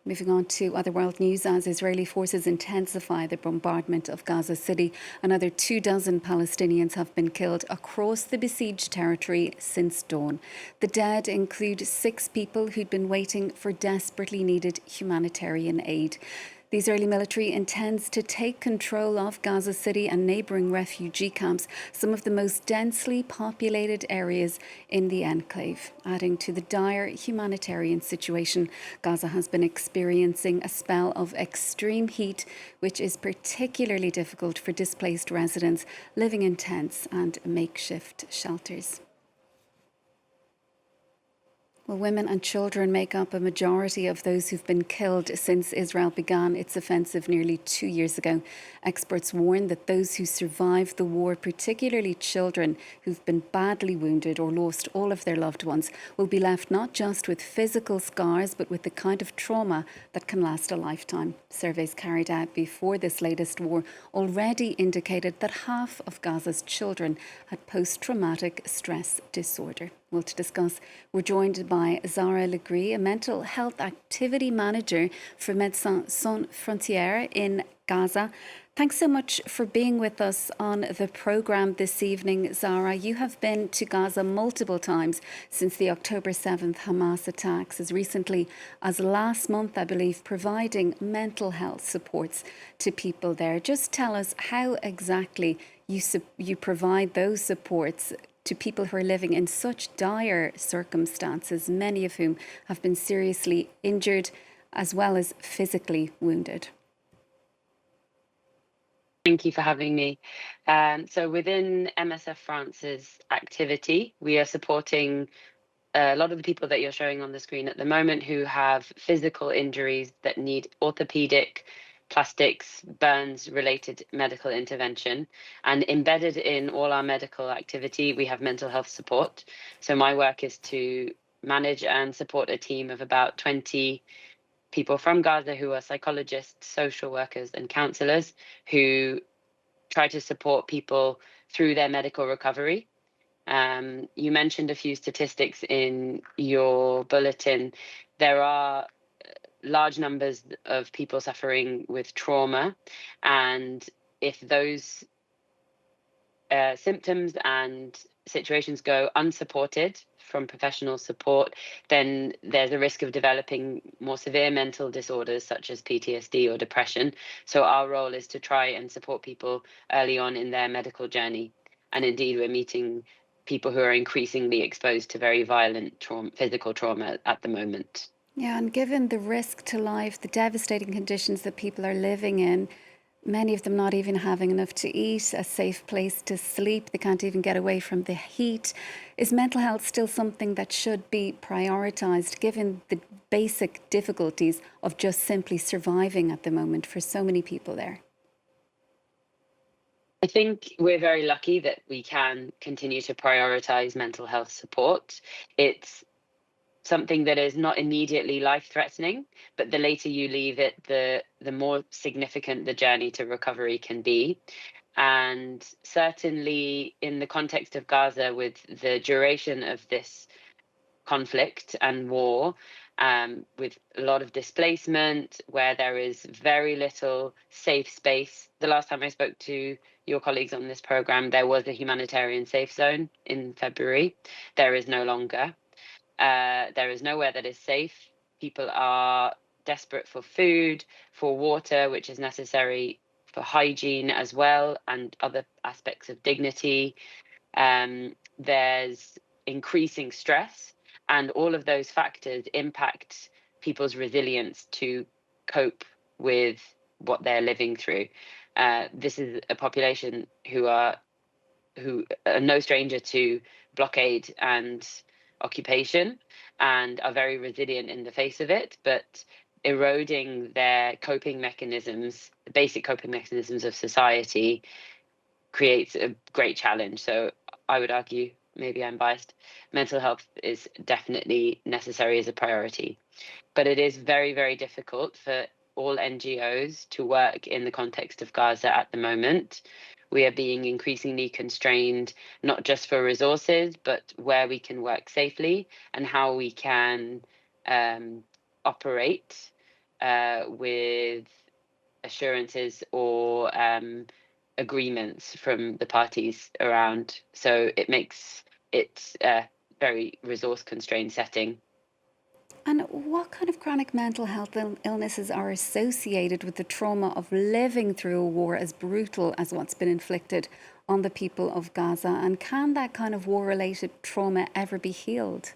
Moving on to other world news, as Israeli forces intensify the bombardment of Gaza City, another 24 Palestinians have been killed across the besieged territory since dawn. The dead include 6 people who'd been waiting for desperately needed humanitarian aid. The Israeli military intends to take control of Gaza City and neighbouring refugee camps, some of the most densely populated areas in the enclave. Adding to the dire humanitarian situation, Gaza has been experiencing a spell of extreme heat, which is particularly difficult for displaced residents living in tents and makeshift shelters. Well, women and children make up a majority of those who've been killed since Israel began its offensive nearly 2 years ago. Experts warn that those who survived the war, particularly children who've been badly wounded or lost all of their loved ones, will be left not just with physical scars, but with the kind of trauma that can last a lifetime. Surveys carried out before this latest war already indicated that half of Gaza's children had post-traumatic stress disorder. Well, to discuss, we're joined by Zahra Legris, a mental health activity manager for Médecins Sans Frontières in Gaza. Thanks so much for being with us on the programme this evening, Zahra. You have been to Gaza multiple times since the October 7th Hamas attacks, as recently as last month, I believe, providing mental health supports to people there. Just tell us how exactly you provide those supports to people who are living in such dire circumstances, many of whom have been seriously injured as well as physically wounded. Thank you for having me. So within MSF France's activity, we are supporting a lot of the people that you're showing on the screen at the moment who have physical injuries that need orthopedic, plastics, burns related medical intervention. And embedded in all our medical activity, we have mental health support. So my work is to manage and support a team of about 20 people from Gaza who are psychologists, social workers, and counselors who try to support people through their medical recovery. You mentioned a few statistics in your bulletin. There are large numbers of people suffering with trauma, and if those symptoms and situations go unsupported from professional support, then there's a risk of developing more severe mental disorders such as PTSD or depression. So our role is to try and support people early on in their medical journey. And indeed, we're meeting people who are increasingly exposed to very violent physical trauma at the moment. Yeah, and given the risk to life, the devastating conditions that people are living in, many of them not even having enough to eat, a safe place to sleep, they can't even get away from the heat. Is mental health still something that should be prioritised, given the basic difficulties of just simply surviving at the moment for so many people there? I think we're very lucky that we can continue to prioritise mental health support. It's something that is not immediately life-threatening, but the later you leave it, the more significant the journey to recovery can be. And certainly in the context of Gaza, with the duration of this conflict and war, with a lot of displacement, where there is very little safe space. The last time I spoke to your colleagues on this programme, there was a humanitarian safe zone in February. There is no longer. There is nowhere that is safe. People are desperate for food, for water, which is necessary for hygiene as well, and other aspects of dignity. There's increasing stress, and all of those factors impact people's resilience to cope with what they're living through. This is a population who are no stranger to blockade and occupation and are very resilient in the face of it, but eroding their coping mechanisms, the basic coping mechanisms of society, creates a great challenge. So I would argue, maybe I'm biased, mental health is definitely necessary as a priority. But it is very, very difficult for all NGOs to work in the context of Gaza at the moment. We are being increasingly constrained, not just for resources, but where we can work safely and how we can operate with assurances or agreements from the parties around. So it makes it a very resource constrained setting. And what kind of chronic mental health illnesses are associated with the trauma of living through a war as brutal as what's been inflicted on the people of Gaza? And can that kind of war-related trauma ever be healed?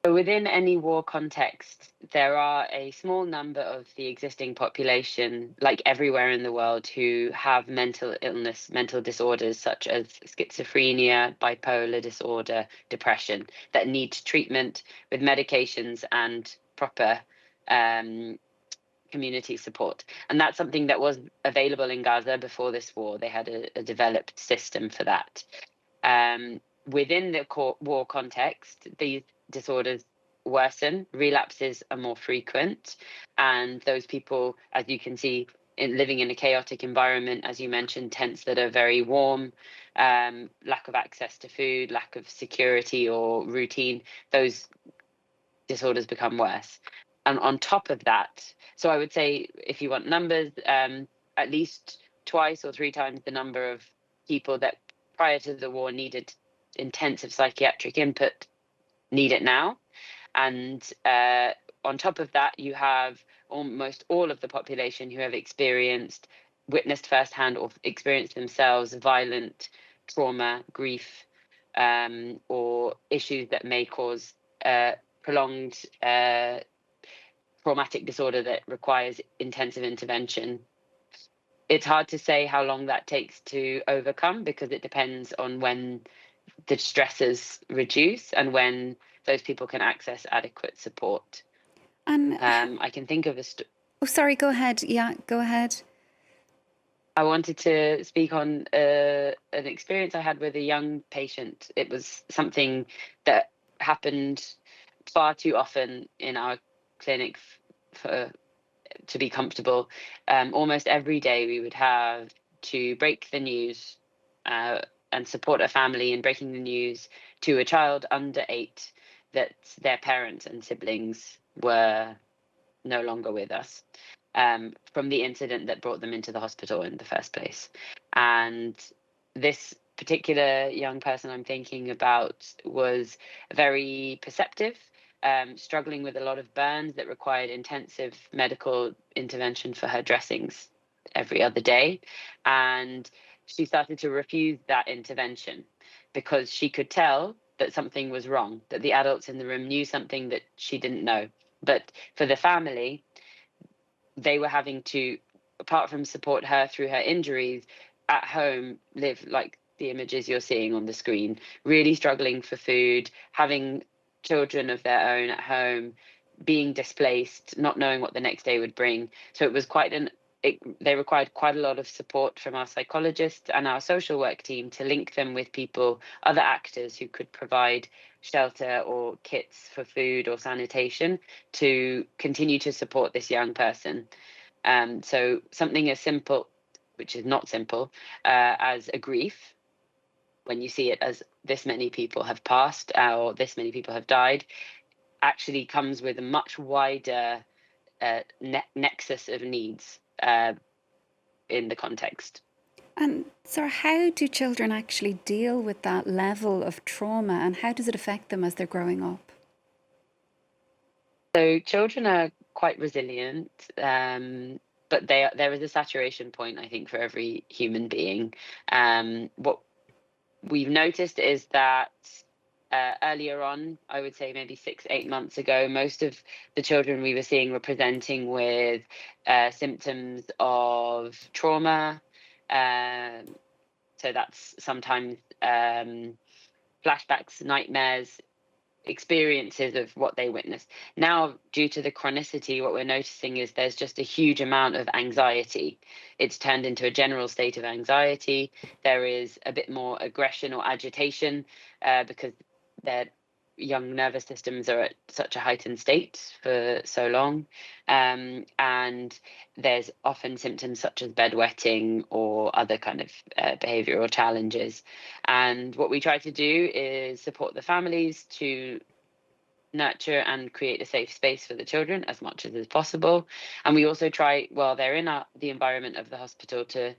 So within any war context, there are a small number of the existing population, like everywhere in the world, who have mental illness, mental disorders such as schizophrenia, bipolar disorder, depression, that need treatment with medications and proper community support. And that's something that was available in Gaza before this war. They had a developed system for that. Within the war context, these disorders worsen, relapses are more frequent, and those people, as you can see, living in a chaotic environment, as you mentioned, tents that are very warm, lack of access to food, lack of security or routine, those disorders become worse. And on top of that, so I would say, if you want numbers, at least twice or three times the number of people that prior to the war needed intensive psychiatric input need it now. And on top of that, you have almost all of the population who have witnessed firsthand or experienced themselves violent trauma, grief, or issues that may cause prolonged traumatic disorder that requires intensive intervention. It's hard to say how long that takes to overcome, because it depends on when the stresses reduce and when those people can access adequate support. And I can think of oh, sorry, go ahead. Yeah, go ahead. I wanted to speak on an experience I had with a young patient. It was something that happened far too often in our clinic to be comfortable. Almost every day we would have to break the news and support a family in breaking the news to a child under 8 that their parents and siblings were no longer with us, from the incident that brought them into the hospital in the first place. And this particular young person I'm thinking about was very perceptive, struggling with a lot of burns that required intensive medical intervention for her dressings every other day. And she started to refuse that intervention because she could tell that something was wrong, that the adults in the room knew something that she didn't know. But for the family, they were having to, apart from support her through her injuries, at home live like the images you're seeing on the screen, really struggling for food, having children of their own at home, being displaced, not knowing what the next day would bring. So it was they required quite a lot of support from our psychologists and our social work team to link them with people, other actors who could provide shelter or kits for food or sanitation to continue to support this young person. So something as simple, which is not simple, as a grief, when you see it as this many people have passed or this many people have died, actually comes with a much wider nexus of needs in the context. And so, how do children actually deal with that level of trauma, and how does it affect them as they're growing up? So children are quite resilient, but there is a saturation point, I think, for every human being. What we've noticed is that earlier on, I would say maybe 6-8 months ago, most of the children we were seeing were presenting with symptoms of trauma. So that's sometimes flashbacks, nightmares, experiences of what they witnessed. Now, due to the chronicity, what we're noticing is there's just a huge amount of anxiety. It's turned into a general state of anxiety. There is a bit more aggression or agitation because their young nervous systems are at such a heightened state for so long. And there's often symptoms such as bedwetting or other kind of behavioral challenges. And what we try to do is support the families to nurture and create a safe space for the children as much as is possible. And we also try, while they're in the environment of the hospital, to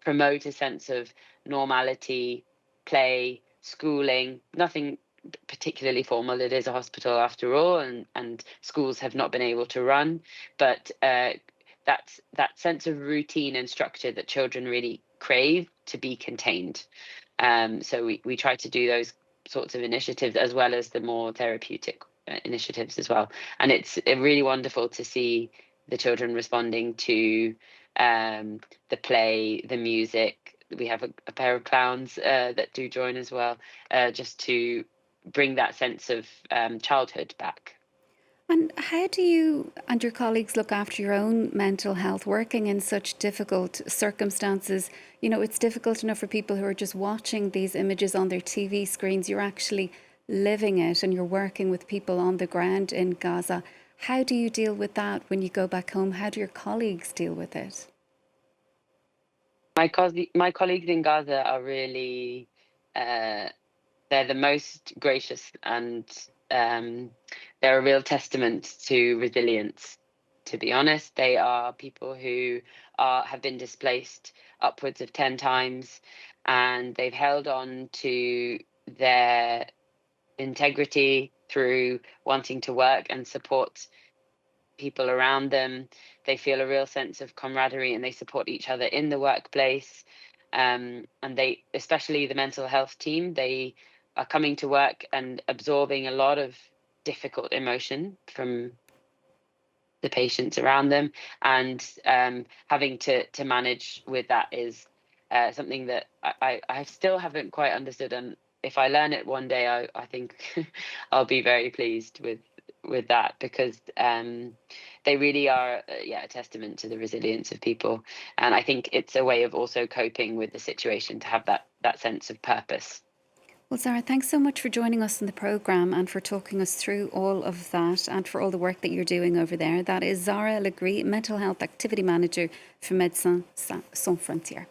promote a sense of normality, play, schooling, nothing particularly formal. It is a hospital after all, and schools have not been able to run, but that sense of routine and structure that children really crave to be contained. So we try to do those sorts of initiatives as well as the more therapeutic initiatives as well. And it's really wonderful to see the children responding to the play, the music. We have a pair of clowns that do join as well, just to bring that sense of childhood back. And how do you and your colleagues look after your own mental health working in such difficult circumstances? You know, it's difficult enough for people who are just watching these images on their TV screens. You're actually living it and you're working with people on the ground in Gaza. How do you deal with that when you go back home? How do your colleagues deal with it? My colleagues in Gaza are really, they're the most gracious, and they're a real testament to resilience. To be honest, they are people who have been displaced upwards of 10 times, and they've held on to their integrity through wanting to work and support people around them. They feel a real sense of camaraderie and they support each other in the workplace. And they, especially the mental health team, they are coming to work and absorbing a lot of difficult emotion from the patients around them, and having to manage with that is something that I still haven't quite understood. And if I learn it one day, I think I'll be very pleased with that, because they really are a testament to the resilience of people. And I think it's a way of also coping with the situation, to have that sense of purpose. Well, Zahra, thanks so much for joining us in the programme and for talking us through all of that and for all the work that you're doing over there. That is Zahra Legris, Mental Health Activity Manager for Médecins Sans Frontières.